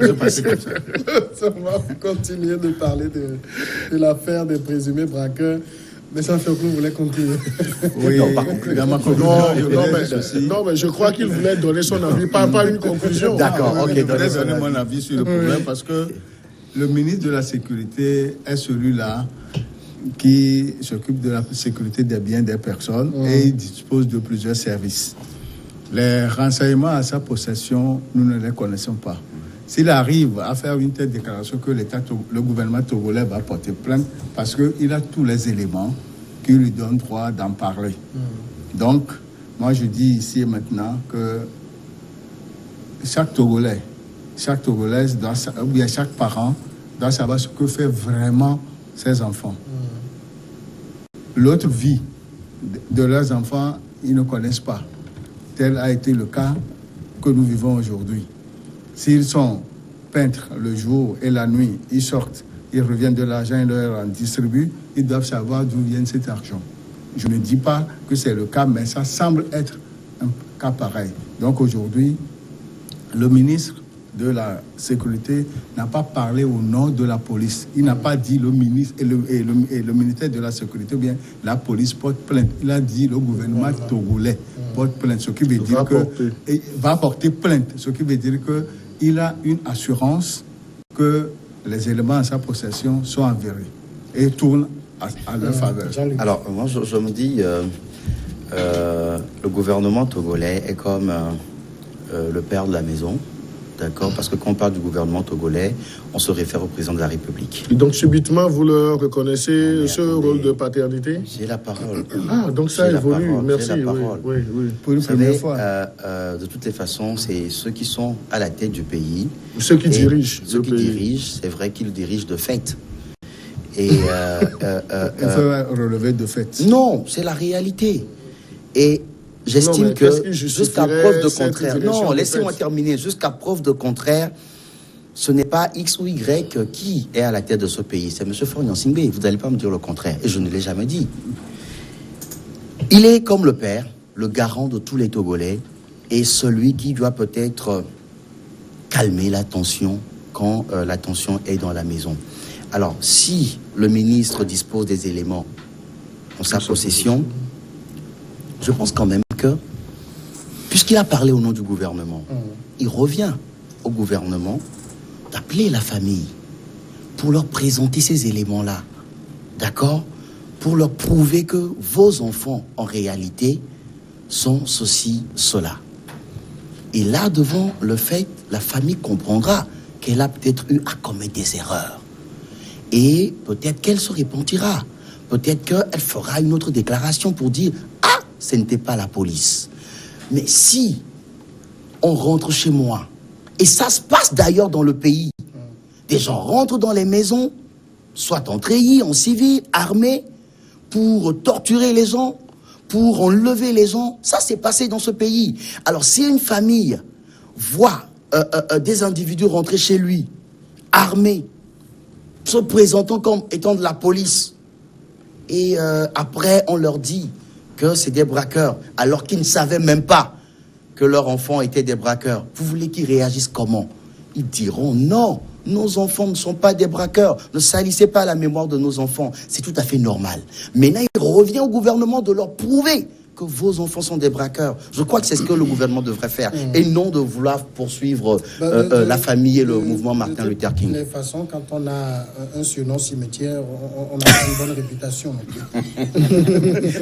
C'est passé comme ça. On va continuer de parler de l'affaire des présumés braqueurs. Mais ça fait que vous voulez conclure. Oui, dans ma conclusion, non, mais je crois qu'il voulait donner son avis, pas une conclusion. D'accord, ok. Je voulais donner mon avis sur le problème parce que le ministre de la Sécurité est celui-là qui s'occupe de la sécurité des biens des personnes et il dispose de plusieurs services. Les renseignements à sa possession, nous ne les connaissons pas. S'il arrive à faire une telle déclaration que le gouvernement togolais va porter plainte parce qu'il a tous les éléments qui lui donnent droit d'en parler. Donc, moi je dis ici et maintenant que chaque Togolais, chaque Togolaise, ou bien chaque parent doit savoir ce que fait vraiment ses enfants. L'autre vie de leurs enfants, ils ne connaissent pas. Tel a été le cas que nous vivons aujourd'hui. S'ils sont peintres le jour et la nuit, ils sortent, ils reviennent de l'argent, ils leur en distribuent, ils doivent savoir d'où vient cet argent. Je ne dis pas que c'est le cas, mais ça semble être un cas pareil. Donc aujourd'hui, le ministre de la Sécurité n'a pas parlé au nom de la police. Il n'a pas dit le ministre et le ministère de la Sécurité, ou bien la police porte plainte. Il a dit le gouvernement togolais porte plainte, ce qui veut dire que va porter plainte, ce qui veut dire que il a une assurance que les éléments à sa possession sont avérés et tournent à leur faveur. Alors, moi, je me dis, le gouvernement togolais est comme le père de la maison, d'accord? Parce que quand on parle du gouvernement togolais, on se réfère au président de la République. Et donc, subitement, vous leur reconnaissez ce rôle de paternité? J'ai la parole. Ah, donc ça évolue. Merci. Oui. Pour une première fois. De toutes les façons, c'est ceux qui sont à la tête du pays. Ceux qui dirigent. Ceux qui dirigent, c'est vrai qu'ils dirigent de fait. Et il faut relever de fait. Non, c'est la réalité. Et j'estime que jusqu'à preuve de contraire, non, laissez-moi terminer, jusqu'à preuve de contraire, ce n'est pas X ou Y qui est à la tête de ce pays, c'est M. Faure Gnassingbé. Vous n'allez pas me dire le contraire, et je ne l'ai jamais dit. Il est comme le père, le garant de tous les Togolais, et celui qui doit peut-être calmer la tension quand la tension est dans la maison. Alors, si le ministre dispose des éléments en sa possession, je pense quand même que, puisqu'il a parlé au nom du gouvernement, il revient au gouvernement d'appeler la famille pour leur présenter ces éléments-là, d'accord? Pour leur prouver que vos enfants, en réalité, sont ceci, cela. Et là, devant le fait, la famille comprendra qu'elle a peut-être eu à commettre des erreurs. Et peut-être qu'elle se repentira. Peut-être qu'elle fera une autre déclaration pour dire « Ah, ce n'était pas la police. » Mais si on rentre chez moi, et ça se passe d'ailleurs dans le pays, des gens rentrent dans les maisons, soit en treillis, en civil, armés, pour torturer les gens, pour enlever les gens. Ça s'est passé dans ce pays. Alors si une famille voit des individus rentrer chez lui, armés, se présentant comme étant de la police, et après on leur dit que c'est des braqueurs, alors qu'ils ne savaient même pas que leurs enfants étaient des braqueurs. Vous voulez qu'ils réagissent comment? Ils diront non, nos enfants ne sont pas des braqueurs, ne salissez pas la mémoire de nos enfants, c'est tout à fait normal. Maintenant, il revient au gouvernement de leur prouver que vos enfants sont des braqueurs. Je crois que c'est ce que le gouvernement devrait faire, et non de vouloir poursuivre la famille et le mouvement Martin Luther King. De toute façon, quand on a un surnom cimetière, on a une bonne réputation.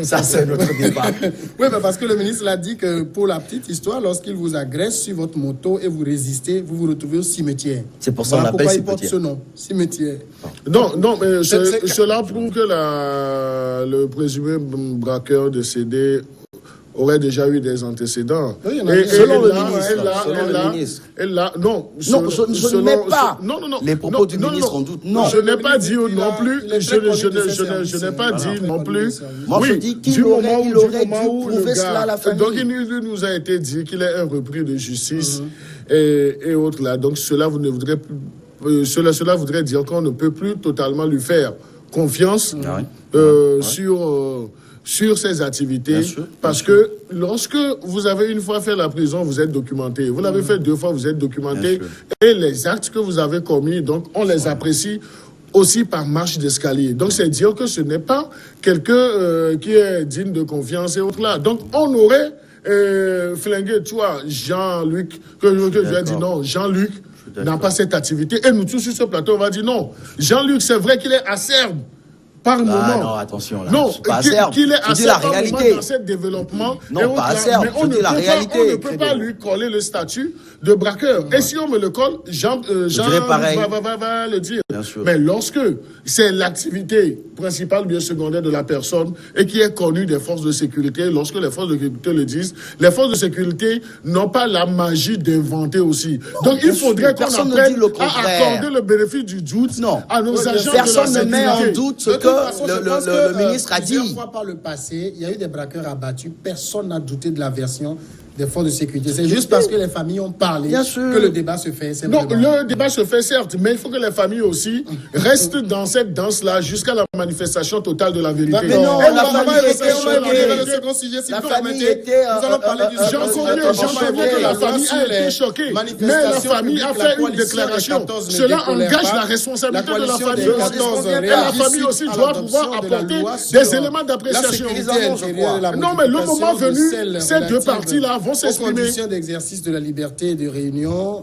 Ça, c'est notre débat. Oui, mais parce que le ministre l'a dit que pour la petite histoire, lorsqu'il vous agresse sur votre moto et vous résistez, vous vous retrouvez au cimetière. C'est pour ça qu'on l'appelle cimetière. Pourquoi il porte ce nom, cimetière? Non, mais cela prouve que le présumé braqueur décédé aurait déjà eu des antécédents. Oui, selon le ministre. Non, je ne mets pas les propos du ministre en doute. Non. Je n'ai pas dit non plus. Je n'ai pas dit non plus. Moi, je dis qu'il aurait dû prouver cela à la famille. Donc, il nous a été dit qu'il est un repris de justice et autres là. Donc, cela voudrait dire qu'on ne peut plus totalement lui faire confiance sur ces activités, parce que lorsque vous avez une fois fait la prison, vous êtes documenté. Vous l'avez fait 2 fois, vous êtes documenté. Et les actes que vous avez commis, donc on les apprécie aussi par marche d'escalier. Donc c'est dire que ce n'est pas quelqu'un qui est digne de confiance et autres là. Donc on aurait flingué, toi, Jean-Luc, que je vais dire non, Jean-Luc n'a pas cette activité. Et nous tous sur ce plateau, on va dire non. Jean-Luc, c'est vrai qu'il est acerbe. Par moment. Non, attention. Là. Non, qu'il est assez la réalité dans ce développement. Non, pas assez. Mais on ne peut pas lui coller le statut de braqueur. Et si on me le colle, Jean va le dire. Mais lorsque c'est l'activité principale, bien secondaire de la personne et qui est connue des forces de sécurité, lorsque les forces de sécurité le disent, les forces de sécurité n'ont pas la magie d'inventer aussi. Donc il faudrait qu'on apprenne à accorder le bénéfice du doute à nos agents de la sécurité. Personne ne met en doute ce que le ministre a dit. Plusieurs fois par le passé, il y a eu des braqueurs abattus. Personne n'a douté de la version des forces de sécurité. C'est juste parce que les familles ont parlé que le débat se fait. Non, le débat se fait certes, mais il faut que les familles aussi restent dans cette danse-là jusqu'à la manifestation totale de la vérité. Mais non, la famille était choquée. La famille était... J'en conviens que la famille a été choquée. Mais la famille a fait une déclaration. Cela engage la responsabilité de la famille. Et la famille aussi doit pouvoir apporter des éléments d'appréciation. Non, mais le moment venu, ces deux parties-là vont s'exprimer. Aux conditions d'exercice de la liberté de réunion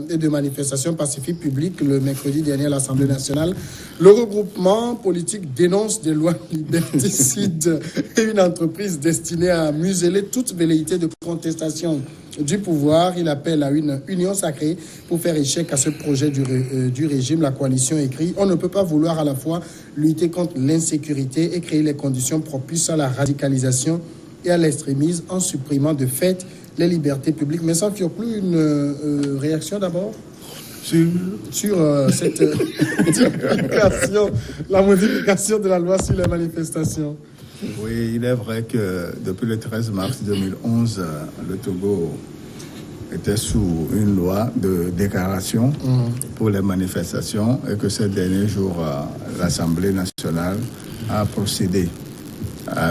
et de manifestation pacifique publique le mercredi dernier à l'Assemblée nationale, le regroupement politique dénonce des lois liberticides et une entreprise destinée à museler toute velléité de contestation du pouvoir. Il appelle à une union sacrée pour faire échec à ce projet du régime. La coalition écrit « On ne peut pas vouloir à la fois lutter contre l'insécurité et créer les conditions propices à la radicalisation et à l'extrémisme en supprimant de fait les libertés publiques ». Mais sans plus une réaction d'abord sur cette la modification de la loi sur les manifestations. Oui, il est vrai que depuis le 13 mars 2011, le Togo était sous une loi de déclaration pour les manifestations et que ces derniers jours, l'Assemblée nationale a procédé à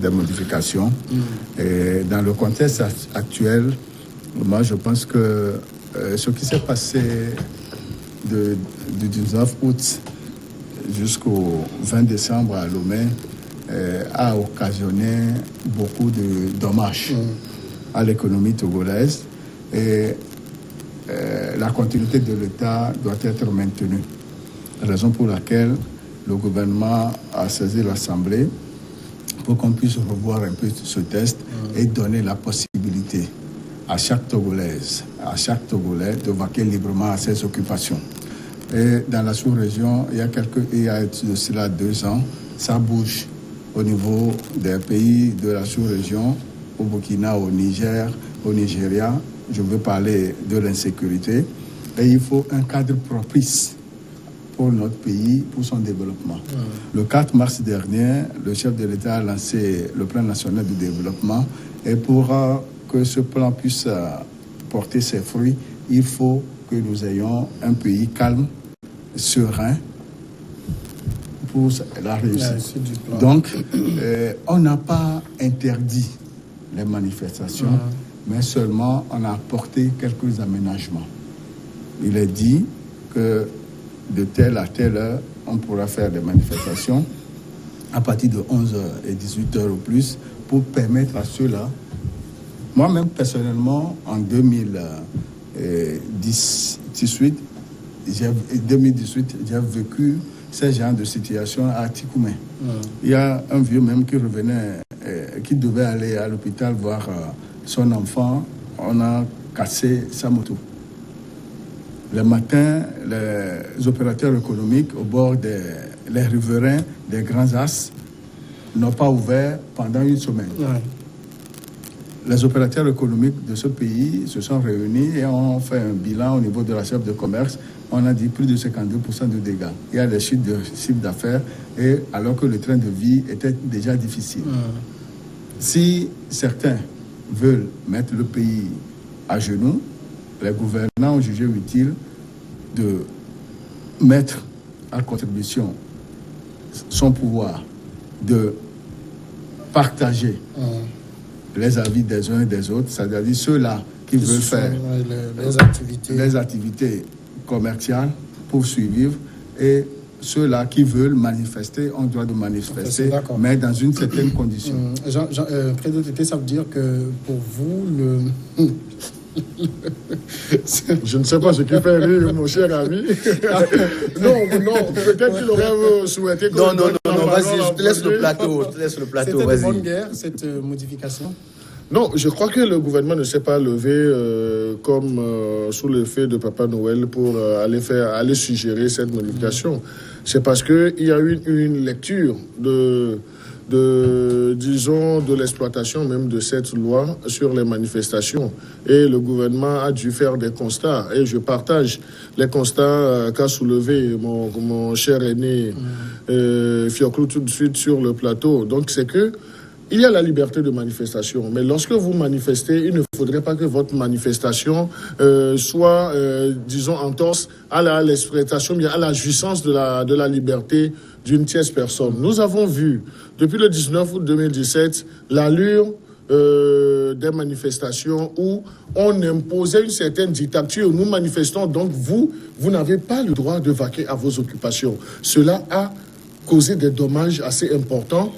des modifications. Et dans le contexte actuel, moi je pense que ce qui s'est passé du 19 août jusqu'au 20 décembre à Lomé a occasionné beaucoup de dommages à l'économie togolaise et la continuité de l'État doit être maintenue. Raison pour laquelle le gouvernement a saisi l'Assemblée pour qu'on puisse revoir un peu ce texte et donner la possibilité à chaque Togolaise, à chaque Togolais de vaquer librement à ses occupations. Et dans la sous-région, il y a de cela 2 ans, ça bouge au niveau des pays de la sous-région, au Burkina, au Niger, au Nigeria. Je veux parler de l'insécurité. Et il faut un cadre propice pour notre pays, pour son développement. Le 4 mars dernier, le chef de l'État a lancé le plan national de développement. Et pour que ce plan puisse porter ses fruits, il faut que nous ayons un pays calme, serein, pour la réussite. Donc, on n'a pas interdit les manifestations, mais seulement on a apporté quelques aménagements. Il est dit que de telle à telle heure, on pourra faire des manifestations à partir de 11h et 18h ou plus pour permettre à ceux-là. Moi-même, personnellement, en 2018, j'ai vécu ce genre de situation à Tikoumé. Il y a un vieux même qui revenait, qui devait aller à l'hôpital voir son enfant. On a cassé sa moto. Le matin, les opérateurs économiques au bord des riverains des grands axes n'ont pas ouvert pendant 1 semaine. Les opérateurs économiques de ce pays se sont réunis et ont fait un bilan au niveau de la chef de commerce. On a dit plus de 52% de dégâts. Il y a des chutes de chiffre d'affaires et alors que le train de vie était déjà difficile. Si certains veulent mettre le pays à genoux, les gouvernants ont jugé utile de mettre à contribution son pouvoir de partager les avis des uns et des autres, c'est-à-dire ceux-là qui veulent faire les activités commerciales pour survivre et ceux-là qui veulent manifester ont droit de manifester, mais dans une certaine condition. Président, ça veut dire que pour vous, je ne sais pas ce qui fait rire, mon cher ami. non, peut-être qu'il aurait souhaité que... Non, vas-y, je te laisse le plateau. C'était de bonne guerre, cette modification? Non, je crois que le gouvernement ne s'est pas levé comme sous l'effet de Papa Noël pour aller suggérer cette modification. C'est parce qu'il y a eu une lecture disons, de l'exploitation même de cette loi sur les manifestations. Et le gouvernement a dû faire des constats. Et je partage les constats qu'a soulevé mon cher aîné Fioclou tout de suite sur le plateau. Donc c'est que il y a la liberté de manifestation, mais lorsque vous manifestez, il ne faudrait pas que votre manifestation soit, disons, entorse à l'expression, à la jouissance de la liberté d'une tierce personne. Nous avons vu, depuis le 19 août 2017, l'allure des manifestations où on imposait une certaine dictature. Nous manifestons, donc vous n'avez pas le droit de vaquer à vos occupations. Cela a causé des dommages assez importants,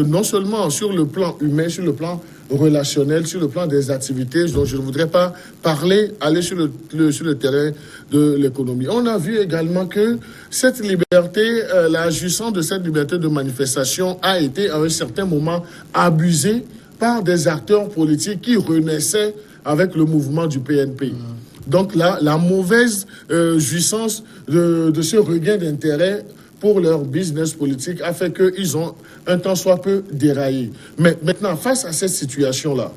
non seulement sur le plan humain, sur le plan relationnel, sur le plan des activités dont je ne voudrais pas aller sur le terrain de l'économie. On a vu également que cette liberté, la jouissance de cette liberté de manifestation a été à un certain moment abusée par des acteurs politiques qui renaissaient avec le mouvement du PNP. Donc là, la mauvaise jouissance de ce regain d'intérêt pour leur business politique a fait qu'ils ont un tant soit peu déraillé. Mais maintenant, face à cette situation-là,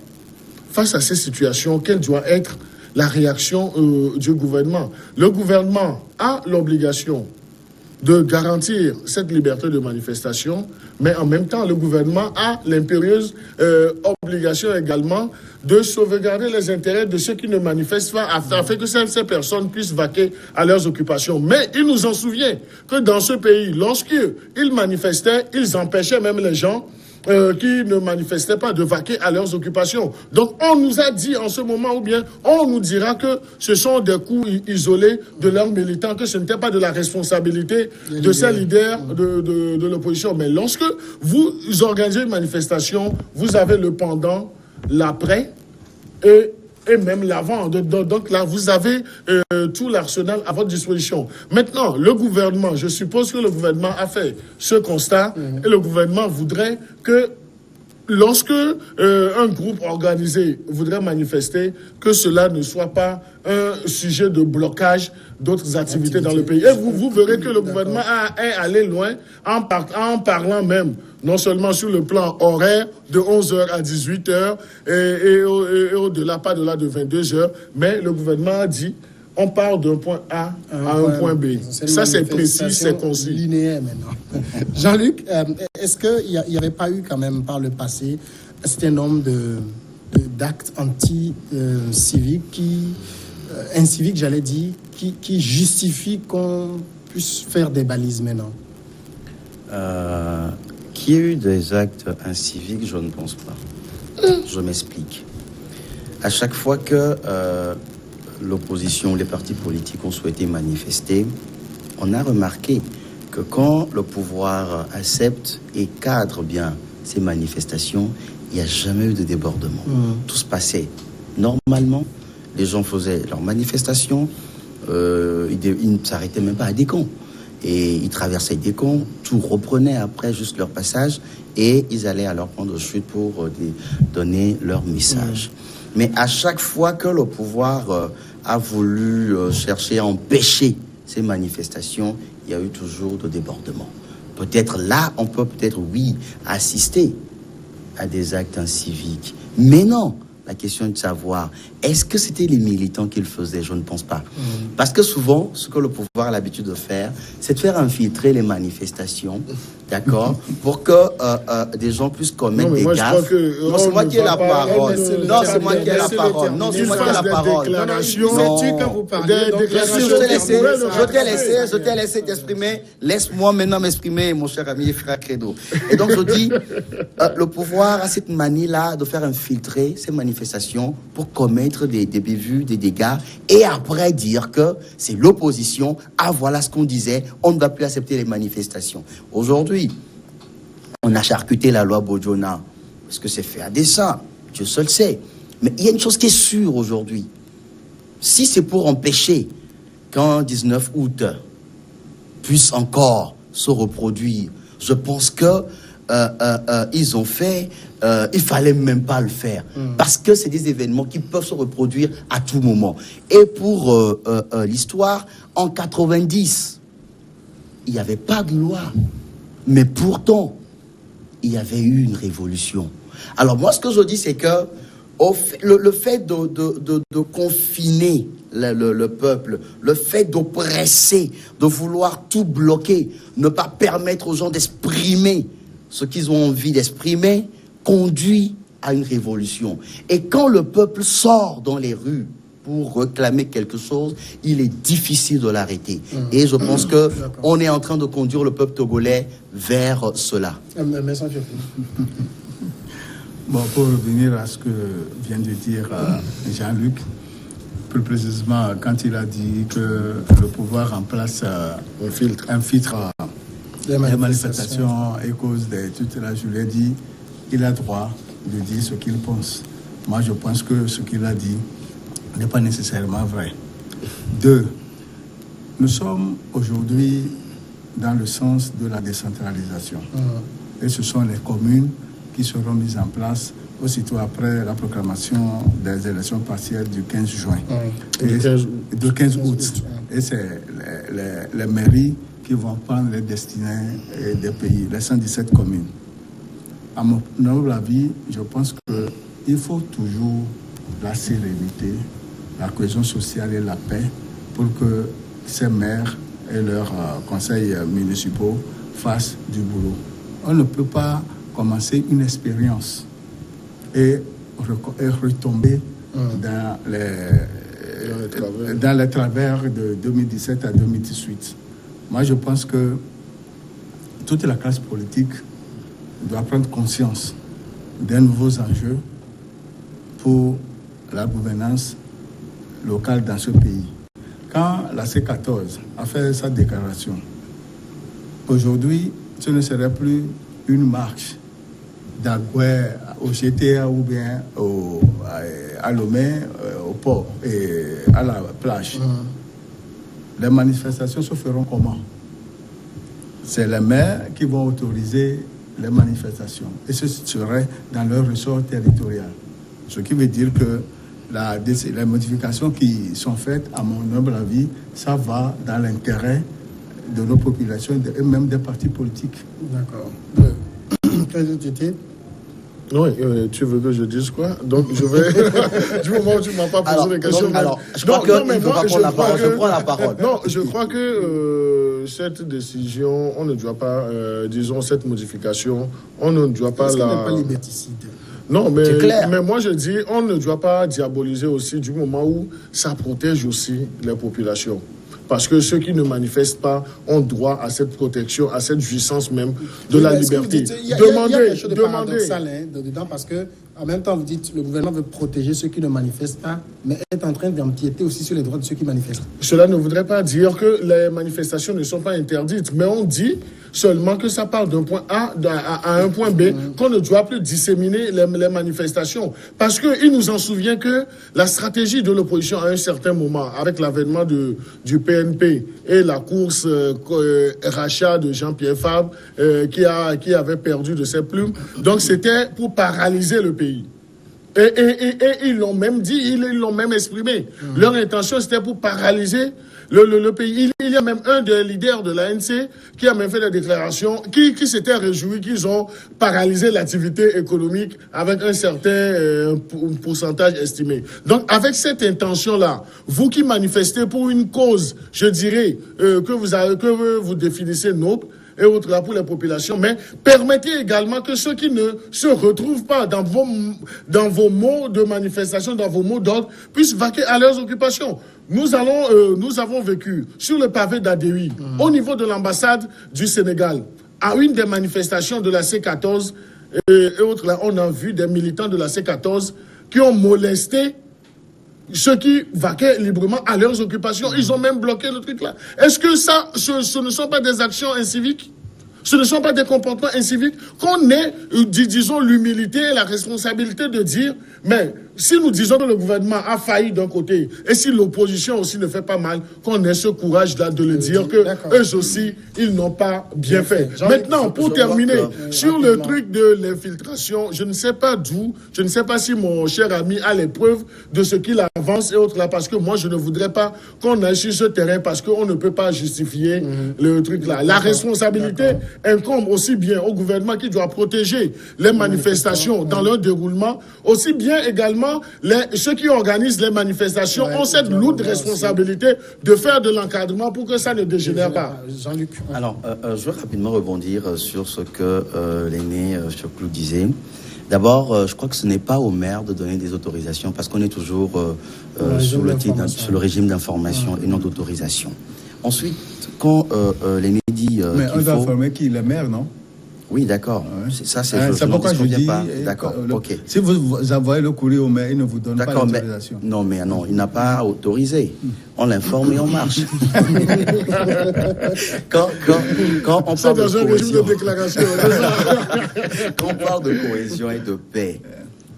quelle doit être la réaction du gouvernement? Le gouvernement a l'obligation de garantir cette liberté de manifestation, mais en même temps, le gouvernement a l'impérieuse obligation également de sauvegarder les intérêts de ceux qui ne manifestent pas, afin que ces personnes puissent vaquer à leurs occupations. Mais il nous en souvient que dans ce pays, lorsqu'ils manifestaient, ils empêchaient même les gens qui ne manifestaient pas de vaquer à leurs occupations. Donc on nous a dit en ce moment, ou bien on nous dira que ce sont des coups isolés de leurs militants, que ce n'était pas de la responsabilité de ces leaders de l'opposition. Mais lorsque vous organisez une manifestation, vous avez le pendant, l'après et même l'avant. Donc là, vous avez tout l'arsenal à votre disposition. Maintenant, le gouvernement, je suppose que le gouvernement a fait ce constat et le gouvernement voudrait que lorsque un groupe organisé voudrait manifester, que cela ne soit pas un sujet de blocage d'autres activités dans le pays. Et vous verrez que le gouvernement est allé loin en parlant même non seulement sur le plan horaire de 11h à 18h et au-delà, pas de-delà de 22h, mais le gouvernement a dit on part d'un point A à un point B. Ça, c'est précis, c'est concis. Linéaire maintenant. Jean-Luc, est-ce qu'il n'y avait pas eu quand même par le passé un certain nombre d'actes anti-civiques, inciviques, j'allais dire, qui justifient qu'on puisse faire des balises maintenant? Qu'il y ait eu des actes inciviques, je ne pense pas. Je m'explique. À chaque fois que l'opposition, les partis politiques ont souhaité manifester, on a remarqué que quand le pouvoir accepte et cadre bien ces manifestations, il n'y a jamais eu de débordement. Tout se passait normalement. Les gens faisaient leurs manifestations, ils ne s'arrêtaient même pas à des camps. Et ils traversaient des camps, tout reprenait après juste leur passage et ils allaient à leur point de chute pour donner leur message. Mais à chaque fois que le pouvoir a voulu chercher à empêcher ces manifestations, il y a eu toujours de débordements. Peut-être là, on peut oui, assister à des actes inciviques. Mais non, la question est de savoir, est-ce que c'était les militants qui le faisaient? Je ne pense pas. Parce que souvent, ce que le pouvoir a l'habitude de faire, c'est de faire infiltrer les manifestations d'accord, pour que des gens puissent commettre des gaffes. Non, c'est moi qui ai la parole. Non, c'est moi qui ai la parole. Non, c'est moi qui ai la parole. Je t'ai laissé t'exprimer. Laisse-moi maintenant m'exprimer, mon cher ami et frère Credo. Et donc, je dis, le pouvoir a cette manie-là de faire infiltrer ces manifestations pour commettre des bévues, des dégâts, et après dire que c'est l'opposition. Ah, voilà ce qu'on disait, on ne va plus accepter les manifestations. Aujourd'hui, on a charcuté la loi Bojona parce que c'est fait à dessein, Dieu seul sait. Mais il y a une chose qui est sûre aujourd'hui. Si c'est pour empêcher qu'un 19 août puisse encore se reproduire, je pense que ils ont fait, il fallait même pas le faire. Parce que c'est des événements qui peuvent se reproduire à tout moment. Et pour l'histoire, en 90, il n'y avait pas de loi. Mais pourtant, il y avait eu une révolution. Alors moi, ce que je dis, c'est que le fait de confiner le peuple, le fait d'oppresser, de vouloir tout bloquer, ne pas permettre aux gens d'exprimer ce qu'ils ont envie d'exprimer, conduit à une révolution. Et quand le peuple sort dans les rues pour réclamer quelque chose, il est difficile de l'arrêter. Et je pense que on est en train de conduire le peuple togolais vers cela. Bon, pour revenir à ce que vient de dire Jean-Luc, plus précisément quand il a dit que le pouvoir remplace un filtre les manifestations et cause de tout là, je lui ai dit, il a droit de dire ce qu'il pense. Moi, je pense que ce qu'il a dit n'est pas nécessairement vrai. 2, nous sommes aujourd'hui dans le sens de la décentralisation. Et ce sont les communes qui seront mises en place aussitôt après la proclamation des élections partielles du 15 juin. De 15 août. Et c'est les mairies qui vont prendre les destinées des pays, les 117 communes. À mon humble avis, je pense qu'il faut toujours la sérénité, la cohésion sociale et la paix pour que ces maires et leurs conseils municipaux fassent du boulot. On ne peut pas commencer une expérience et retomber dans les travers de 2017 à 2018. Moi, je pense que toute la classe politique doit prendre conscience des nouveaux enjeux pour la gouvernance locale dans ce pays. Quand la C14 a fait sa déclaration, aujourd'hui, ce ne serait plus une marche d'Agoué au GTA ou bien à Lomé, au port et à la plage. Les manifestations se feront comment? C'est les maires qui vont autoriser les manifestations. Et ce serait dans leur ressort territorial. Ce qui veut dire que les modifications qui sont faites, à mon humble avis, ça va dans l'intérêt de nos populations et même des partis politiques. D'accord. Président, non, tu veux que je dise quoi? Donc, je vais... du moment où tu ne m'as pas posé les questions... je crois je prends la parole. Non, je crois que cette décision, on ne doit pas, disons, cette modification, on ne doit pas la... n'est pas liberticide. Non, mais moi je dis, on ne doit pas diaboliser aussi du moment où ça protège aussi les populations. Parce que ceux qui ne manifestent pas ont droit à cette protection, à cette jouissance même de la liberté. Il y a quelque chose de paradoxal dedans, parce que en même temps, vous dites que le gouvernement veut protéger ceux qui ne manifestent pas, mais est en train d'empiéter aussi sur les droits de ceux qui manifestent. Cela ne voudrait pas dire que les manifestations ne sont pas interdites, mais on dit seulement que ça part d'un point A à un point B, qu'on ne doit plus disséminer les manifestations. Parce qu'il nous en souvient que la stratégie de l'opposition à un certain moment, avec l'avènement du PNP et la course rachat de Jean-Pierre Fabre, qui avait perdu de ses plumes, donc c'était pour paralyser le pays. Et ils l'ont même dit, ils l'ont même exprimé. Leur intention, c'était pour paralyser le pays. Il y a même un des leaders de l'ANC qui a même fait des déclarations, qui s'était réjoui qu'ils ont paralysé l'activité économique avec un certain pourcentage estimé. Donc, avec cette intention-là, vous qui manifestez pour une cause, je dirais, que vous définissez noble, et autres là pour les populations, mais permettez également que ceux qui ne se retrouvent pas dans vos mots de manifestation, dans vos mots d'ordre, puissent vaquer à leurs occupations. Nous avons vécu sur le pavé d'Adéoui, au niveau de l'ambassade du Sénégal, à une des manifestations de la C14 et autres là, on a vu des militants de la C14 qui ont molesté ceux qui vaquaient librement à leurs occupations. Ils ont même bloqué le truc là. Est-ce que ça, ce ne sont pas des actions inciviques? Ce ne sont pas des comportements inciviques? Qu'on ait, disons, l'humilité et la responsabilité de dire, mais si nous disons que le gouvernement a failli d'un côté, et si l'opposition aussi ne fait pas mal, qu'on ait ce courage-là de le dire, que eux aussi, ils n'ont pas bien fait. Maintenant, pour terminer, sur le truc de l'infiltration, je ne sais pas d'où, je ne sais pas si mon cher ami a les preuves de ce qu'il avance et autres là, parce que moi, je ne voudrais pas qu'on aille sur ce terrain, parce qu'on ne peut pas justifier le truc là. La responsabilité incombe aussi bien au gouvernement qui doit protéger les manifestations dans leur déroulement, aussi bien également ceux qui organisent les manifestations ont cette lourde responsabilité de faire de l'encadrement pour que ça ne dégénère pas. Jean-Luc. Alors, je vais rapidement rebondir sur ce que l'aîné Choclou disait. D'abord, je crois que ce n'est pas au maire de donner des autorisations parce qu'on est toujours sur le régime d'information et non d'autorisation. Ensuite, quand l'aîné dit mais on doit informer qui? Le maire, non? Oui, d'accord. Ouais. Ça, c'est pourquoi je dis. D'accord, ok. Si vous envoyez le courrier au maire, il ne vous donne pas l'autorisation. Non, il n'a pas autorisé. On l'informe et on marche. quand on parle de cohésion, quand on parle de cohésion et de paix,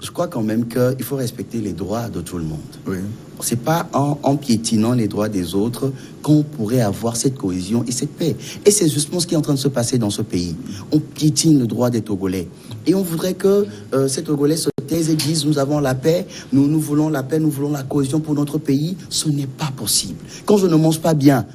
je crois quand même qu'il faut respecter les droits de tout le monde. Oui. C'est pas en piétinant les droits des autres qu'on pourrait avoir cette cohésion et cette paix. Et c'est justement ce qui est en train de se passer dans ce pays. On piétine le droit des Togolais. Et on voudrait que ces Togolais se taisent et disent nous avons la paix, nous voulons la paix, nous voulons la cohésion pour notre pays. Ce n'est pas possible. Quand je ne mange pas bien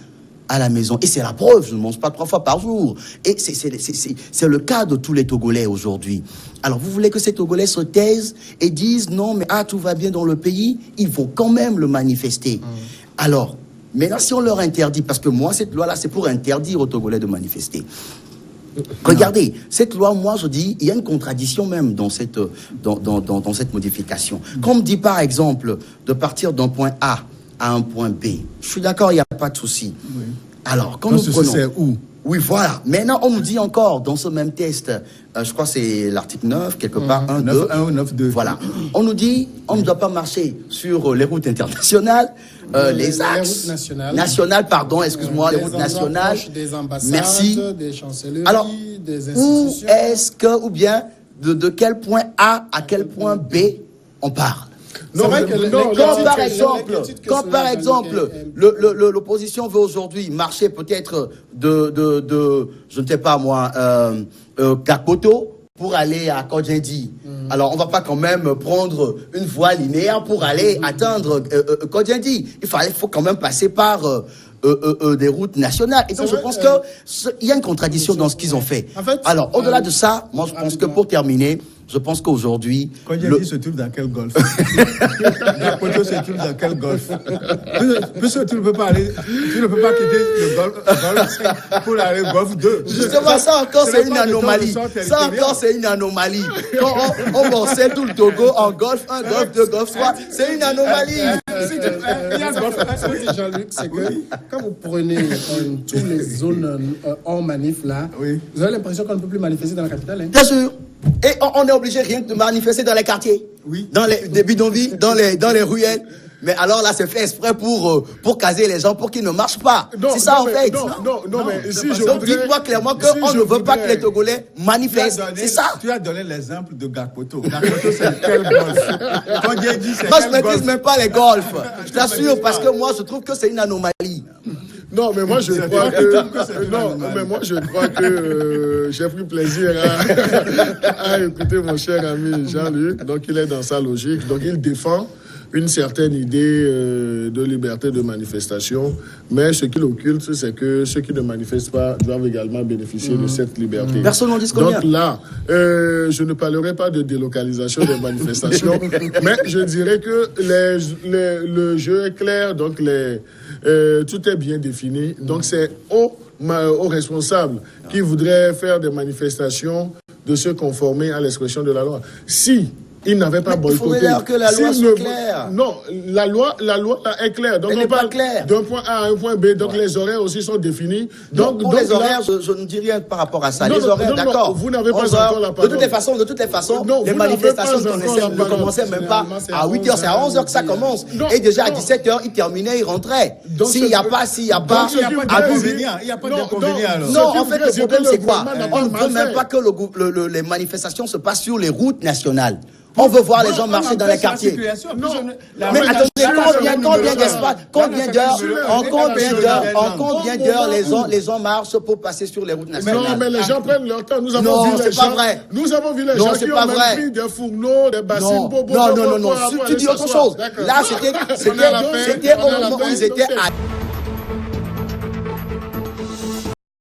à la maison, et c'est la preuve, je ne mange pas 3 fois par jour. Et c'est le cas de tous les Togolais aujourd'hui. Alors, vous voulez que ces Togolais se taisent et disent non, mais tout va bien dans le pays, ils vont quand même le manifester. Alors, maintenant, si on leur interdit, parce que moi, cette loi-là, c'est pour interdire aux Togolais de manifester. Regardez, cette loi, moi, je dis, il y a une contradiction même dans cette modification. Quand on me dit, par exemple, de partir d'un point A à un point B, je suis d'accord, il n'y a pas de souci. Oui. Alors, quand nous prenons... c'est où? Oui, voilà. Maintenant, on nous dit encore, dans ce même test, je crois que c'est l'article 9, quelque part, 1, 2. 1 ou 9, 2. Voilà. On nous dit, on ne doit pas marcher sur les routes internationales, les axes nationales, pardon, excuse-moi, les routes nationales. Des ambassades, merci. Des chancelleries, alors, des institutions. Où est-ce que, ou bien, de quel point A à quel point B on parle? Non, quand par exemple, l'opposition veut aujourd'hui marcher peut-être de je ne sais pas moi, Kakoto pour aller à Kodjendi. Alors, on va pas quand même prendre une voie linéaire pour aller atteindre Kodjendi. Il faut quand même passer par des routes nationales. Et donc, je pense qu'il y a une contradiction dans ce qu'ils ont fait. En fait, alors, au-delà de ça, moi, je pense que pour terminer, je pense qu'aujourd'hui... Kodjendi se trouve dans quel golfe? Kakoto se trouve dans quel golfe? Puisque tu ne peux pas quitter le golfe pour aller au golfe 2. Justement, ça encore, c'est une anomalie. Ça encore, c'est une anomalie. Quand on morcelle tout le Togo en golfe 1, golfe 2, golfe 3, c'est une anomalie. Jean-Luc, c'est que quand vous prenez toutes les zones en manif là, vous avez l'impression qu'on ne peut plus manifester dans la capitale. Bien sûr. Et on est obligé rien que de manifester dans les quartiers, dans les bidonvilles, dans les ruelles. Mais alors là, c'est fait exprès pour caser les gens, pour qu'ils ne marchent pas. C'est ça en fait. Non, mais si je donc dites-moi clairement qu'on ne veut pas que les Togolais manifestent. C'est ça. Tu as donné l'exemple de Gakoto. Gakoto, c'est quel golf? Moi, je ne maîtrise même pas les golfs. Je t'assure, parce que moi, je trouve que c'est une anomalie. Non, mais moi je crois que j'ai pris plaisir à écouter mon cher ami Jean-Luc. Donc il est dans sa logique. Donc il défend une certaine idée de liberté de manifestation, mais ce qu'il occulte, c'est que ceux qui ne manifestent pas doivent également bénéficier de cette liberté. Personne n'en dit ce qu'on Donc là, je ne parlerai pas de délocalisation des manifestations, mais je dirais que le jeu est clair, donc tout est bien défini. Donc c'est aux aux responsables qui voudraient faire des manifestations de se conformer à l'expression de la loi. Si ils n'avaient pas boycotté. Il faut que la loi soit claire. Non, la loi est claire. Donc on parle d'un point A à un point B. Donc les horaires aussi sont définis. Donc les horaires, je ne dis rien par rapport à ça. Non, les horaires, d'accord. Vous n'avez pas encore la parole. De toutes les façons, les manifestations ne commençaient même pas à 8h, c'est à 11h que ça commence. Et déjà à 17h, ils terminaient, ils rentraient. S'il n'y a pas, il n'y a pas d'inconvénient. Non, en fait, le problème, c'est quoi? On ne veut même pas que les manifestations se passent sur les routes nationales. On veut voir les gens marcher dans les quartiers. Mais attendez, combien d'heures les gens marchent pour passer sur les routes nationales? Non, mais les gens prennent leur temps. Nous avons vu les gens. Nous avons vu les gens qui ont même pris des fourneaux, des bassines. Non. Tu dis autre chose. Là, c'était au moment où ils étaient à